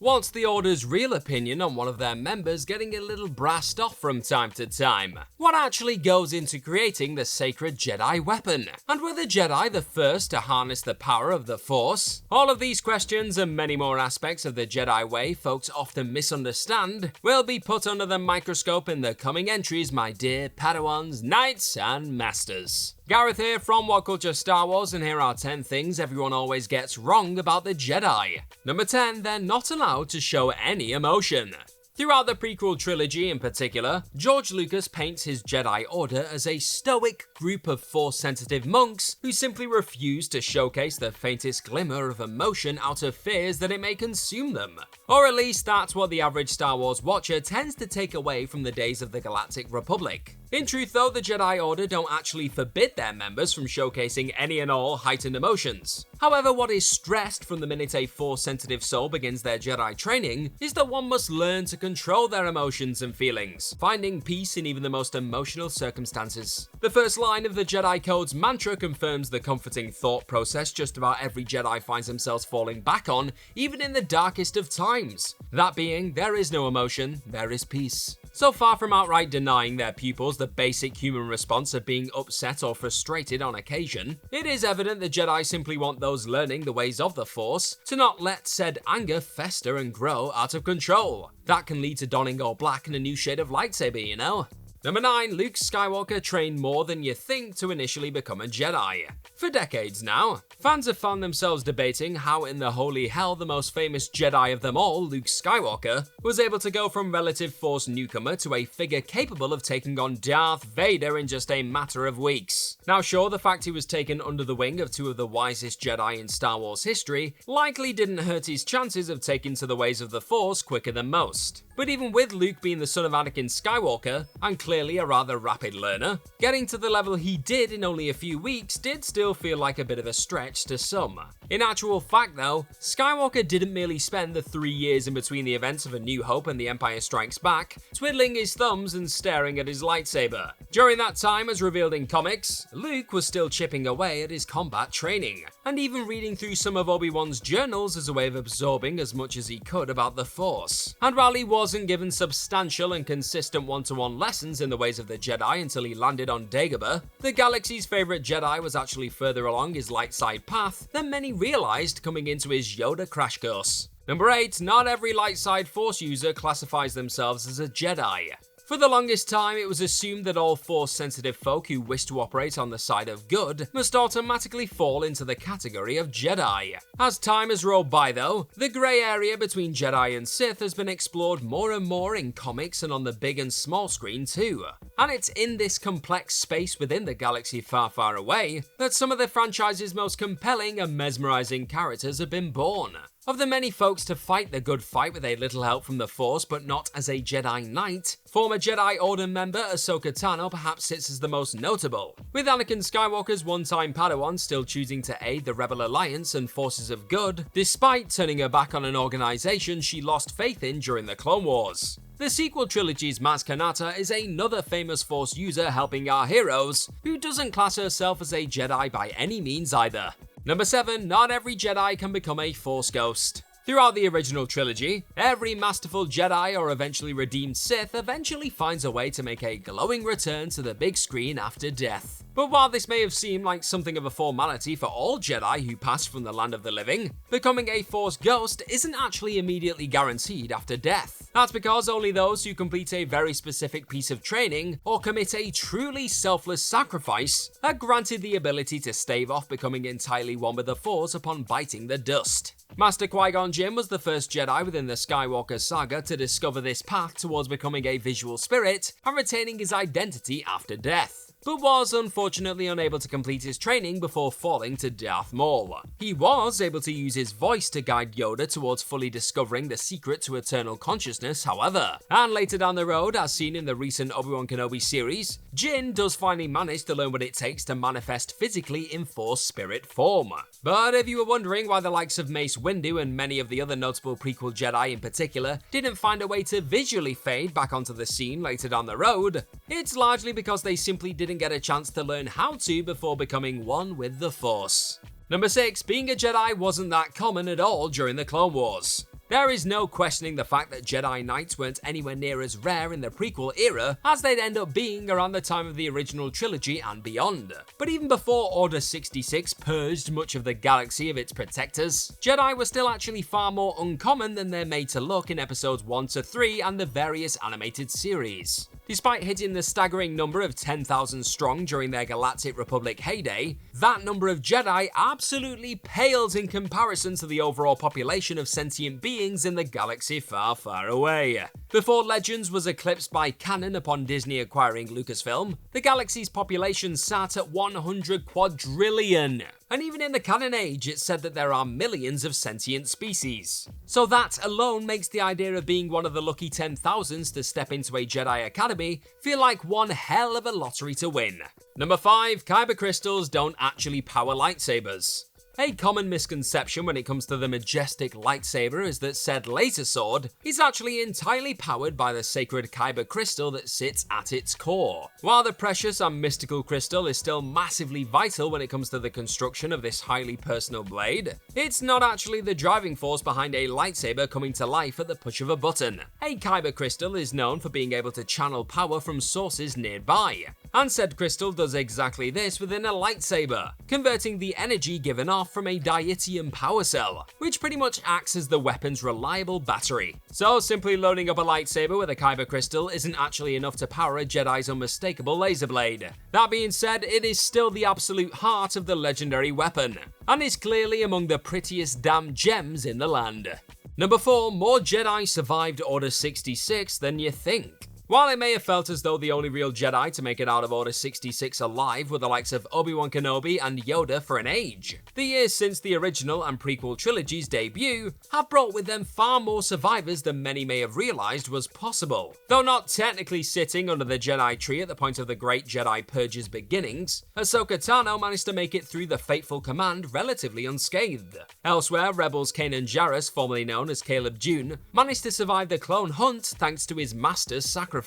What's the Order's real opinion on one of their members getting a little brassed off from time to time? What actually goes into creating the sacred Jedi weapon? And were the Jedi the first to harness the power of the Force? All of these questions and many more aspects of the Jedi way folks often misunderstand will be put under the microscope in the coming entries, my dear Padawans, Knights, and Masters. Gareth here from What Culture Star Wars, and here are 10 things everyone always gets wrong about the Jedi. Number 10, they're not allowed to show any emotion. Throughout the prequel trilogy in particular, George Lucas paints his Jedi Order as a stoic group of Force-sensitive monks who simply refuse to showcase the faintest glimmer of emotion out of fears that it may consume them. Or at least that's what the average Star Wars watcher tends to take away from the days of the Galactic Republic. In truth though, the Jedi Order don't actually forbid their members from showcasing any and all heightened emotions. However, what is stressed from the minute a Force-sensitive soul begins their Jedi training is that one must learn to control their emotions and feelings, finding peace in even the most emotional circumstances. The first line of the Jedi Code's mantra confirms the comforting thought process just about every Jedi finds themselves falling back on, even in the darkest of times. That being, there is no emotion, there is peace. So far from outright denying their pupils the basic human response of being upset or frustrated on occasion, it is evident the Jedi simply want those learning the ways of the Force to not let said anger fester and grow out of control. That can lead to donning all black and a new shade of lightsaber, you know? Number 9, Luke Skywalker trained more than you think to initially become a Jedi. For decades now, fans have found themselves debating how in the holy hell the most famous Jedi of them all, Luke Skywalker, was able to go from relative Force newcomer to a figure capable of taking on Darth Vader in just a matter of weeks. Now sure, the fact he was taken under the wing of two of the wisest Jedi in Star Wars history likely didn't hurt his chances of taking to the ways of the Force quicker than most. But even with Luke being the son of Anakin Skywalker, and clearly a rather rapid learner, getting to the level he did in only a few weeks did still feel like a bit of a stretch to some. In actual fact though, Skywalker didn't merely spend the 3 years in between the events of A New Hope and The Empire Strikes Back twiddling his thumbs and staring at his lightsaber. During that time, as revealed in comics, Luke was still chipping away at his combat training, and even reading through some of Obi-Wan's journals as a way of absorbing as much as he could about the Force. And while he wasn't given substantial and consistent one-to-one lessons in the ways of the Jedi until he landed on Dagobah, the galaxy's favourite Jedi was actually further along his light side path than many realised coming into his Yoda crash course. Number 8, not every light side Force user classifies themselves as a Jedi. For the longest time, it was assumed that all Force-sensitive folk who wish to operate on the side of good must automatically fall into the category of Jedi. As time has rolled by though, the grey area between Jedi and Sith has been explored more and more in comics and on the big and small screen too. And it's in this complex space within the galaxy far, far away that some of the franchise's most compelling and mesmerising characters have been born. Of the many folks to fight the good fight with a little help from the Force but not as a Jedi Knight, former Jedi Order member Ahsoka Tano perhaps sits as the most notable, with Anakin Skywalker's one-time Padawan still choosing to aid the Rebel Alliance and forces of good, despite turning her back on an organisation she lost faith in during the Clone Wars. The sequel trilogy's Maz Kanata is another famous Force user helping our heroes, who doesn't class herself as a Jedi by any means either. Number 7, not every Jedi can become a Force ghost. Throughout the original trilogy, every masterful Jedi or eventually redeemed Sith eventually finds a way to make a glowing return to the big screen after death. But while this may have seemed like something of a formality for all Jedi who pass from the land of the living, becoming a Force ghost isn't actually immediately guaranteed after death. That's because only those who complete a very specific piece of training or commit a truly selfless sacrifice are granted the ability to stave off becoming entirely one with the Force upon biting the dust. Master Qui-Gon Jinn was the first Jedi within the Skywalker saga to discover this path towards becoming a visual spirit and retaining his identity after death, but was unfortunately unable to complete his training before falling to Darth Maul. He was able to use his voice to guide Yoda towards fully discovering the secret to eternal consciousness, however, and later down the road, as seen in the recent Obi-Wan Kenobi series, Jinn does finally manage to learn what it takes to manifest physically in Force spirit form. But if you were wondering why the likes of Mace Windu and many of the other notable prequel Jedi in particular didn't find a way to visually fade back onto the scene later down the road, it's largely because they simply didn't get a chance to learn how to before becoming one with the Force. Number 6, being a Jedi wasn't that common at all during the Clone Wars. There is no questioning the fact that Jedi Knights weren't anywhere near as rare in the prequel era as they'd end up being around the time of the original trilogy and beyond. But even before Order 66 purged much of the galaxy of its protectors, Jedi were still actually far more uncommon than they're made to look in episodes 1 to 3 and the various animated series. Despite hitting the staggering number of 10,000 strong during their Galactic Republic heyday, that number of Jedi absolutely pales in comparison to the overall population of sentient beings in the galaxy far, far away. Before Legends was eclipsed by canon upon Disney acquiring Lucasfilm, the galaxy's population sat at 100 quadrillion. And even in the canon age, it's said that there are millions of sentient species. So that alone makes the idea of being one of the lucky 10,000s to step into a Jedi Academy feel like one hell of a lottery to win. Number 5, Kyber Crystals don't actually power lightsabers. A common misconception when it comes to the majestic lightsaber is that said laser sword is actually entirely powered by the sacred Kyber crystal that sits at its core. While the precious and mystical crystal is still massively vital when it comes to the construction of this highly personal blade, it's not actually the driving force behind a lightsaber coming to life at the push of a button. A Kyber crystal is known for being able to channel power from sources nearby, and said crystal does exactly this within a lightsaber, converting the energy given off from a diitium power cell, which pretty much acts as the weapon's reliable battery. So simply loading up a lightsaber with a Kyber crystal isn't actually enough to power a Jedi's unmistakable laser blade. That being said, it is still the absolute heart of the legendary weapon, and is clearly among the prettiest damn gems in the land. Number 4, more Jedi survived Order 66 than you think. While it may have felt as though the only real Jedi to make it out of Order 66 alive were the likes of Obi-Wan Kenobi and Yoda for an age, the years since the original and prequel trilogy's debut have brought with them far more survivors than many may have realised was possible. Though not technically sitting under the Jedi tree at the point of the Great Jedi Purge's beginnings, Ahsoka Tano managed to make it through the fateful command relatively unscathed. Elsewhere, Rebels Kanan Jarrus, formerly known as Caleb Dune, managed to survive the clone hunt thanks to his master's sacrifice.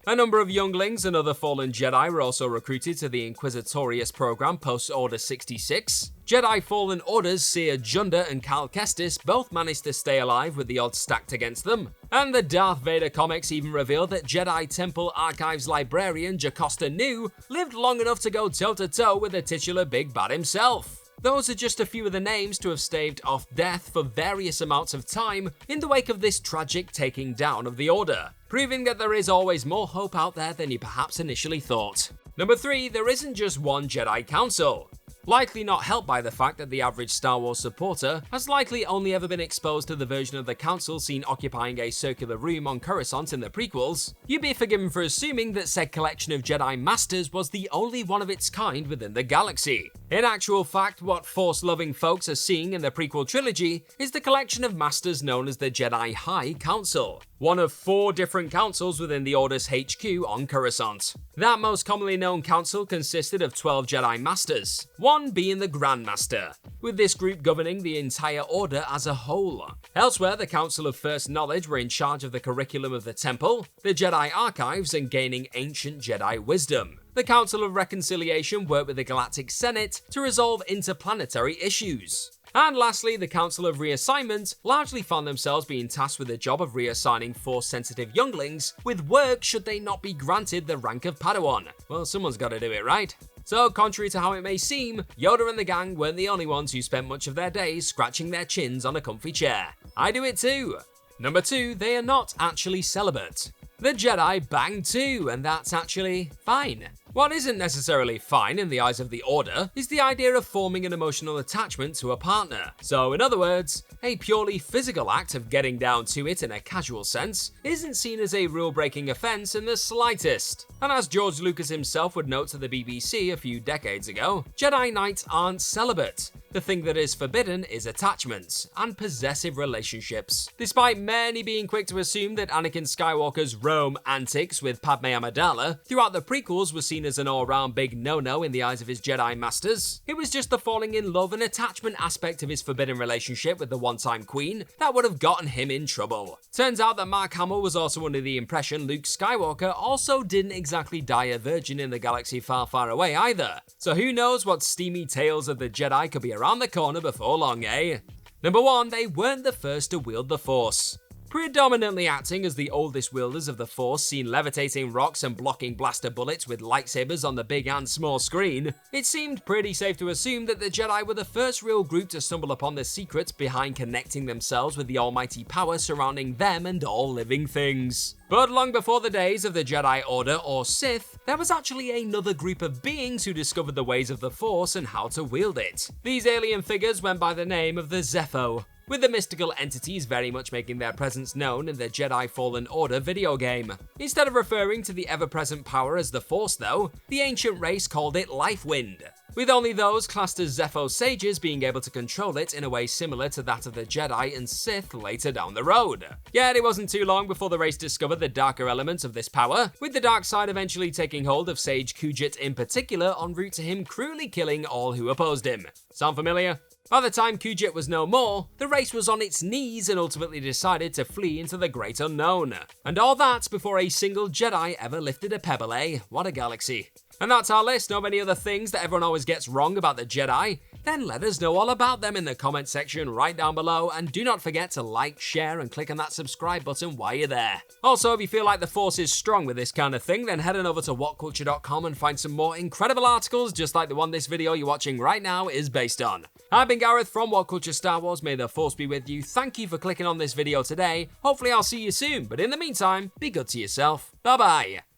A number of younglings and other fallen Jedi were also recruited to the Inquisitorius program post-Order 66. Jedi Fallen Order's Seer Junda and Cal Kestis both managed to stay alive with the odds stacked against them. And the Darth Vader comics even revealed that Jedi Temple Archives librarian Jocasta Nu lived long enough to go toe-to-toe with the titular Big Bad himself. Those are just a few of the names to have staved off death for various amounts of time in the wake of this tragic taking down of the Order, proving that there is always more hope out there than you perhaps initially thought. Number 3, there isn't just one Jedi Council. Likely not helped by the fact that the average Star Wars supporter has likely only ever been exposed to the version of the Council seen occupying a circular room on Coruscant in the prequels, you'd be forgiven for assuming that said collection of Jedi Masters was the only one of its kind within the galaxy. In actual fact, what Force-loving folks are seeing in the prequel trilogy is the collection of Masters known as the Jedi High Council, one of 4 different councils within the Order's HQ on Coruscant. That most commonly known council consisted of 12 Jedi Masters, one being the Grand Master, with this group governing the entire Order as a whole. Elsewhere, the Council of First Knowledge were in charge of the curriculum of the Temple, the Jedi Archives, and gaining ancient Jedi wisdom. The Council of Reconciliation worked with the Galactic Senate to resolve interplanetary issues. And lastly, the Council of Reassignment largely found themselves being tasked with the job of reassigning Force-sensitive younglings with work should they not be granted the rank of Padawan. Well, someone's got to do it, right? So, contrary to how it may seem, Yoda and the gang weren't the only ones who spent much of their days scratching their chins on a comfy chair. I do it too. Number 2, they are not actually celibate. The Jedi bang too, and that's actually fine. What isn't necessarily fine in the eyes of the Order is the idea of forming an emotional attachment to a partner. So in other words, a purely physical act of getting down to it in a casual sense isn't seen as a rule-breaking offense in the slightest. And as George Lucas himself would note to the BBC a few decades ago, Jedi Knights aren't celibate. The thing that is forbidden is attachments and possessive relationships. Despite many being quick to assume that Anakin Skywalker's Rome antics with Padme Amidala throughout the prequels were seen as an all-round big no-no in the eyes of his Jedi Masters, it was just the falling in love and attachment aspect of his forbidden relationship with the one-time Queen that would have gotten him in trouble. Turns out that Mark Hamill was also under the impression Luke Skywalker also didn't exactly die a virgin in the galaxy far, far away either. So who knows what steamy tales of the Jedi could be around the corner before long, eh? Number 1, they weren't the first to wield the Force. Predominantly acting as the oldest wielders of the Force, seen levitating rocks and blocking blaster bullets with lightsabers on the big and small screen, it seemed pretty safe to assume that the Jedi were the first real group to stumble upon the secrets behind connecting themselves with the almighty power surrounding them and all living things. But long before the days of the Jedi Order or Sith, there was actually another group of beings who discovered the ways of the Force and how to wield it. These alien figures went by the name of the Zepho, with the mystical entities very much making their presence known in the Jedi Fallen Order video game. Instead of referring to the ever-present power as the Force though, the ancient race called it Life Wind, with only those classed as Zepho sages being able to control it in a way similar to that of the Jedi and Sith later down the road. Yet it wasn't too long before the race discovered the darker elements of this power, with the dark side eventually taking hold of Sage Kujet in particular en route to him cruelly killing all who opposed him. Sound familiar? By the time Kujet was no more, the race was on its knees and ultimately decided to flee into the great unknown. And all that before a single Jedi ever lifted a pebble, eh? What a galaxy. And that's our list. Know of any other things that everyone always gets wrong about the Jedi? Then let us know all about them in the comment section right down below, and do not forget to like, share, and click on that subscribe button while you're there. Also, if you feel like the Force is strong with this kind of thing, then head on over to whatculture.com and find some more incredible articles just like the one this video you're watching right now is based on. I've been Gareth from What Culture Star Wars. May the Force be with you. Thank you for clicking on this video today. Hopefully I'll see you soon, but in the meantime, be good to yourself. Bye bye.